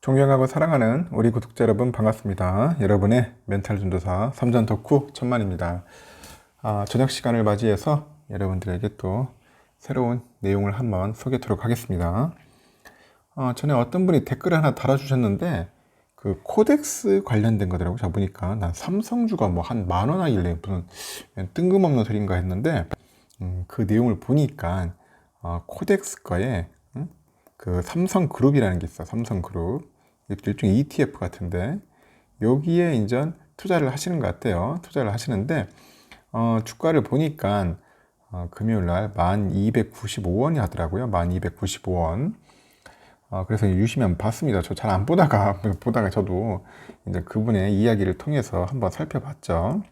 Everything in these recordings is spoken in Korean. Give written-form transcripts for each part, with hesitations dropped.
존경하고 사랑하는 우리 구독자 여러분 반갑습니다. 여러분의 멘탈 전도사 삼전 덕후 천만입니다. 저녁 시간을 맞이해서 여러분들에게 또 새로운 내용을 한번 소개하도록 하겠습니다. 전에 어떤 분이 댓글을 하나 달아주셨는데 그 코덱스 관련된 거더라고요. 제가 보니까 난 삼성주가 뭐 한 10,000원 하길래 무슨 뜬금없는 소린가 했는데 그 내용을 보니까 코덱스 거에 그 삼성그룹이라는 게 있어. 삼성그룹. 일종의 ETF 같은데 여기에 이제 투자를 하시는 것 같아요. 투자를 하시는데 주가를 보니까 금요일날 1295원이 하더라고요. 1295원. 그래서 유심히 한번 봤습니다. 저 잘 안 보다가 저도 이제 그분의 이야기를 통해서 한번 살펴봤죠.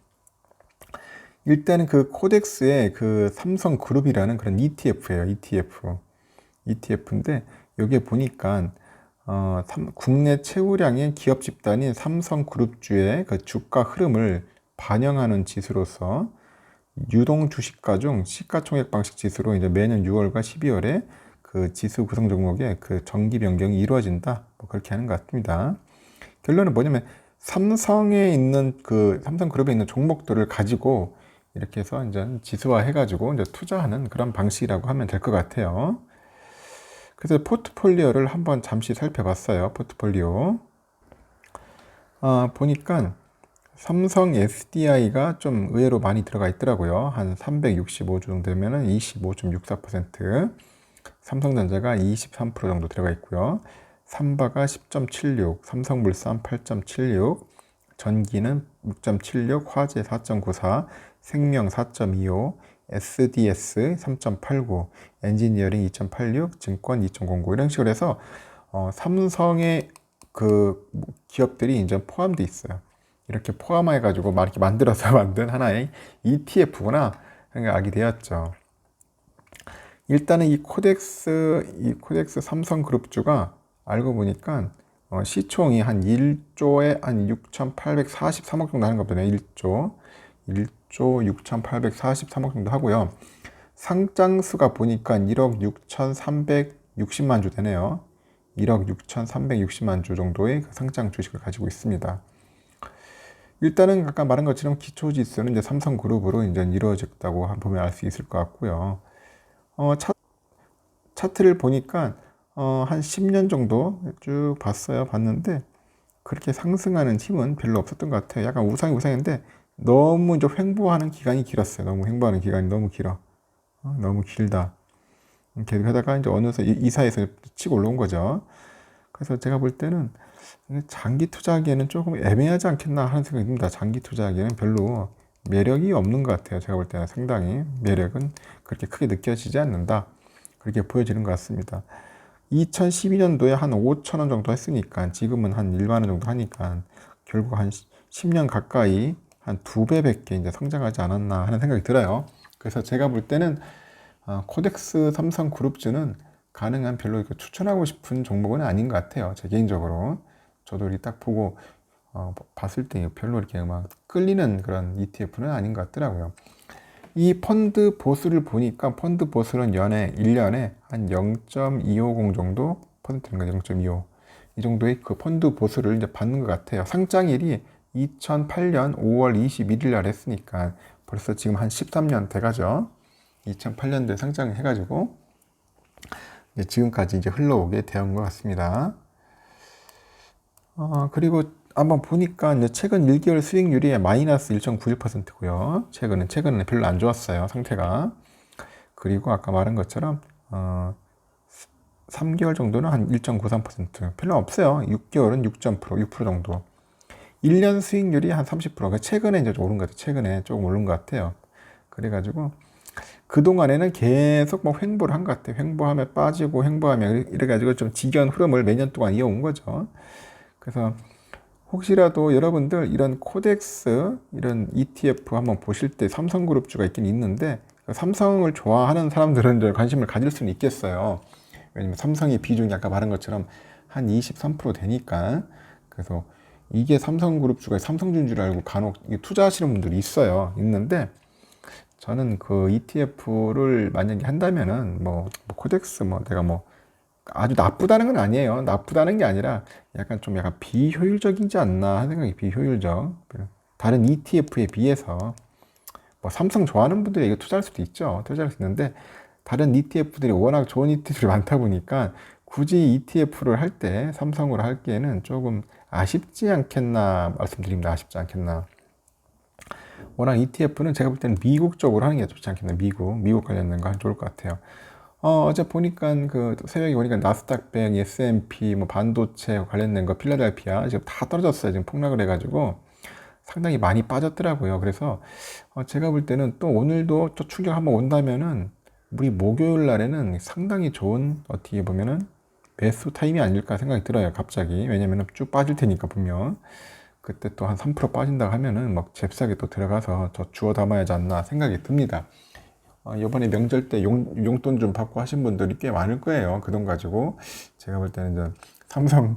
일단은 그 코덱스의 그 삼성그룹이라는 그런 ETF예요. ETF인데 여기에 보니까 국내 최고량의 기업 집단인 삼성그룹주의 그 주가 흐름을 반영하는 지수로서 유동 주식가 중 시가총액 방식 지수로 이제 매년 6월과 12월에 그 지수 구성 종목의 그 정기 변경이 이루어진다. 뭐 그렇게 하는 것 같습니다. 결론은 뭐냐면 삼성에 있는 그 삼성그룹에 있는 종목들을 가지고 이렇게 해서 이제 지수화 해가지고 이제 투자하는 그런 방식이라고 하면 될 것 같아요. 그래서 포트폴리오를 한번 잠시 살펴봤어요. 포트폴리오. 보니까 삼성 SDI가 좀 의외로 많이 들어가 있더라고요. 한 365주 정도 되면은 25.64%, 삼성전자가 23% 정도 들어가 있고요. 삼바가 10.76, 삼성물산 8.76, 전기는 6.76, 화재 4.94, 생명 4.25, SDS 3.89, 엔지니어링 2.86, 증권 2.09 이런 식으로 해서 삼성의 그 기업들이 이제 포함되어 있어요. 이렇게 포함해 가지고 막 이렇게 만들어서 만든 하나의 ETF구나 생각하게 되었죠. 일단은 이 코덱스 삼성그룹주가 알고 보니까 시총이 한 1조에 한 6,843억 정도 하는 겁니다. 1조 6,843억 정도 하고요. 상장수가 보니까 1억 6,360만 주 되네요. 1억 6,360만 주 정도의 그 상장 주식을 가지고 있습니다. 일단은 아까 말한 것처럼 기초지수는 이제 삼성그룹으로 이제 이루어졌다고 보면 알 수 있을 것 같고요. 차트를 보니까 한 10년 정도 쭉 봤는데 그렇게 상승하는 힘은 별로 없었던 것 같아요. 약간 우상인데 너무 이제 횡보하는 기간이 길었어요. 너무 횡보하는 기간이 너무 길어. 너무 길다. 계속 하다가 이제 어느새 이사에서 치고 올라온 거죠. 그래서 제가 볼 때는 장기 투자하기에는 조금 애매하지 않겠나 하는 생각이 듭니다. 장기 투자하기에는 별로 매력이 없는 것 같아요. 제가 볼 때는 상당히 매력은 그렇게 크게 느껴지지 않는다. 그렇게 보여지는 것 같습니다. 2012년도에 한 5,000원 정도 했으니까 지금은 한 1만 원 정도 하니까 결국 한 10년 가까이 한 2배밖에 이제 성장하지 않았나 하는 생각이 들어요. 그래서 제가 볼 때는 코덱스 삼성그룹주는 가능한 별로 추천하고 싶은 종목은 아닌 것 같아요. 제 개인적으로. 저도 이렇게 딱 보고 봤을 때 별로 이렇게 막 끌리는 그런 ETF는 아닌 것 같더라고요. 이 펀드 보수를 보니까 펀드 보수는 1년에 한 0.250 정도 퍼센트인가 0.25. 이 정도의 그 펀드 보수를 이제 받는 것 같아요. 상장일이 2008년 5월 21일 날 했으니까 벌써 지금 한 13년 돼가죠. 2008년도에 상장해가지고 지금까지 이제 흘러오게 되는 것 같습니다. 그리고 한번 보니까 이제 최근 1개월 수익률이 마이너스 1.91%고요. 최근에 별로 안 좋았어요. 상태가. 그리고 아까 말한 것처럼 3개월 정도는 한 1.93%. 별로 없어요. 6개월은 6% 정도. 1년 수익률이 한 30%. 최근에 이제 오른 것 같아요. 최근에 조금 오른 것 같아요. 그래가지고 그동안에는 계속 뭐 횡보를 한 것 같아요. 횡보하면 빠지고 횡보하면 이래가지고 좀 지겨운 흐름을 몇 년 동안 이어온 거죠. 그래서 혹시라도 여러분들 이런 코덱스, 이런 ETF 한번 보실 때 삼성그룹주가 있긴 있는데 삼성을 좋아하는 사람들은 관심을 가질 수는 있겠어요. 왜냐면 삼성의 비중이 아까 말한 것처럼 한 23% 되니까. 그래서 이게 삼성그룹주가 삼성주인 줄 알고 간혹 투자하시는 분들이 있는데 저는 그 ETF를 만약에 한다면은 뭐 코덱스 내가 아주 나쁘다는 건 아니에요. 나쁘다는 게 아니라 약간 비효율적이지 않나 하는 생각이 비효율적. 다른 ETF에 비해서 뭐 삼성 좋아하는 분들이 이거 투자할 수도 있죠. 투자할 수 있는데 다른 ETF들이 워낙 좋은 ETF들이 많다 보니까 굳이 ETF를 할 때 삼성으로 할기에는 조금 아쉽지 않겠나 말씀드립니다. 아쉽지 않겠나. 워낙 ETF는 제가 볼 때는 미국 쪽으로 하는 게 좋지 않겠나. 미국 관련된 거 하면 좋을 것 같아요. 어제 보니까 그 새벽에 보니까 나스닥 100, S&P, 뭐 반도체 관련된 거, 필라델피아 지금 다 떨어졌어요. 지금 폭락을 해가지고 상당히 많이 빠졌더라고요. 그래서 제가 볼 때는 또 오늘도 또 충격 한번 온다면은 우리 목요일 날에는 상당히 좋은 어떻게 보면은 매수 타임이 아닐까 생각이 들어요. 갑자기. 왜냐면은 쭉 빠질 테니까 분명. 그때 또 한 3% 빠진다 하면은 막 잽싸게 또 들어가서 저 주워 담아야지 않나 생각이 듭니다. 이번에 명절 때 용돈 좀 받고 하신 분들이 꽤 많을 거예요. 그 돈 가지고. 제가 볼 때는 이제 삼성,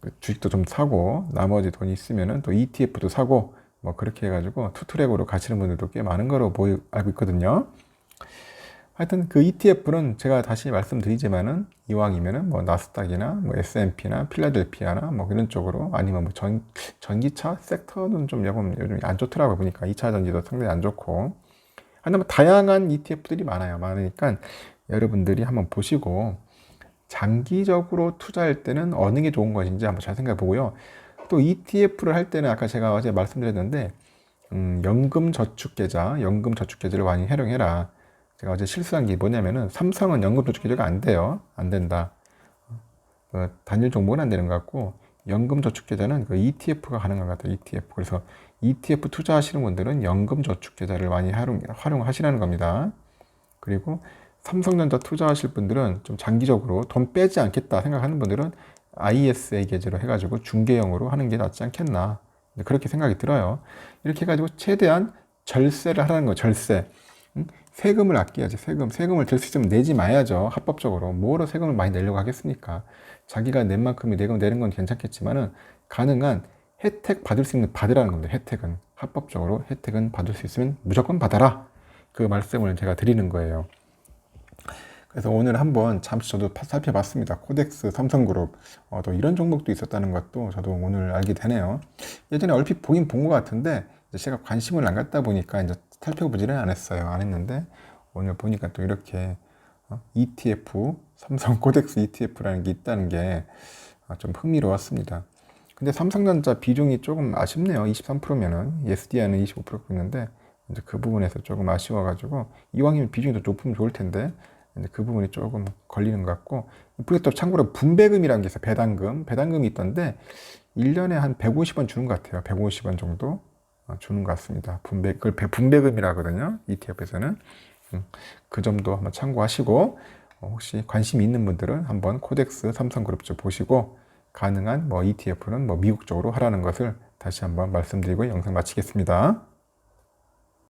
그 주식도 좀 사고, 나머지 돈이 있으면은 또 ETF도 사고, 뭐 그렇게 해가지고 투트랙으로 가시는 분들도 꽤 많은 거로 알고 있거든요. 하여튼 그 ETF는 제가 다시 말씀드리지만은 이왕이면은 뭐 나스닥이나 뭐 S&P나 필라델피아나 뭐 이런 쪽으로 아니면 뭐 전기차 섹터는 좀 요즘 안 좋더라고요. 보니까 2차 전지도 상당히 안 좋고. 하여튼 뭐 다양한 ETF들이 많으니까 여러분들이 한번 보시고 장기적으로 투자할 때는 어느 게 좋은 것인지 한번 잘 생각해 보고요. 또 ETF를 할 때는 아까 제가 어제 말씀드렸는데 연금저축계좌를 많이 활용해라. 제가 어제 실수한 게 뭐냐면은 삼성은 연금저축계좌가 안 돼요. 안 된다. 단일 종목은 안 되는 것 같고 연금저축계좌는 그 ETF가 가능한 것 같아요. ETF. 그래서 ETF 투자하시는 분들은 연금저축계좌를 많이 활용하시라는 겁니다. 그리고 삼성전자 투자하실 분들은 좀 장기적으로 돈 빼지 않겠다 생각하는 분들은 ISA 계좌로 해가지고 중개형으로 하는 게 낫지 않겠나. 그렇게 생각이 들어요. 이렇게 해가지고 최대한 절세를 하라는 거예요. 절세. 세금을 아껴야지. 세금을 될 수 있으면 내지 마야죠. 합법적으로. 뭐로 세금을 많이 내려고 하겠습니까? 자기가 낸 만큼이 내는 건 괜찮겠지만은 가능한 혜택 받을 수 있는 받으라는 겁니다. 혜택은. 합법적으로 혜택은 받을 수 있으면 무조건 받아라. 그 말씀을 제가 드리는 거예요. 그래서 오늘 한번 잠시 저도 살펴봤습니다. 코덱스, 삼성그룹. 또 이런 종목도 있었다는 것도 저도 오늘 알게 되네요. 예전에 얼핏 보긴 본 것 같은데 제가 관심을 안 갖다 보니까 이제 살펴보지는 않았어요. 안 했는데 오늘 보니까 또 이렇게 ETF, 삼성 코덱스 ETF라는 게 있다는 게 좀 흥미로웠습니다. 근데 삼성전자 비중이 조금 아쉽네요. 23%면은 SDI는 25% 있는데 이제 그 부분에서 조금 아쉬워가지고 이왕이면 비중이 더 높으면 좋을 텐데 그 부분이 조금 걸리는 것 같고, 그리고 또 참고로 분배금이라는 게 있어요. 배당금이 있던데 1년에 한 150원 주는 것 같아요. 150원 정도 주는 것 같습니다. 그걸 분배금이라 하거든요. ETF에서는. 그 점도 한번 참고하시고 혹시 관심이 있는 분들은 한번 코덱스 삼성그룹 쪽 보시고 가능한 뭐 ETF는 뭐 미국 쪽으로 하라는 것을 다시 한번 말씀드리고 영상 마치겠습니다.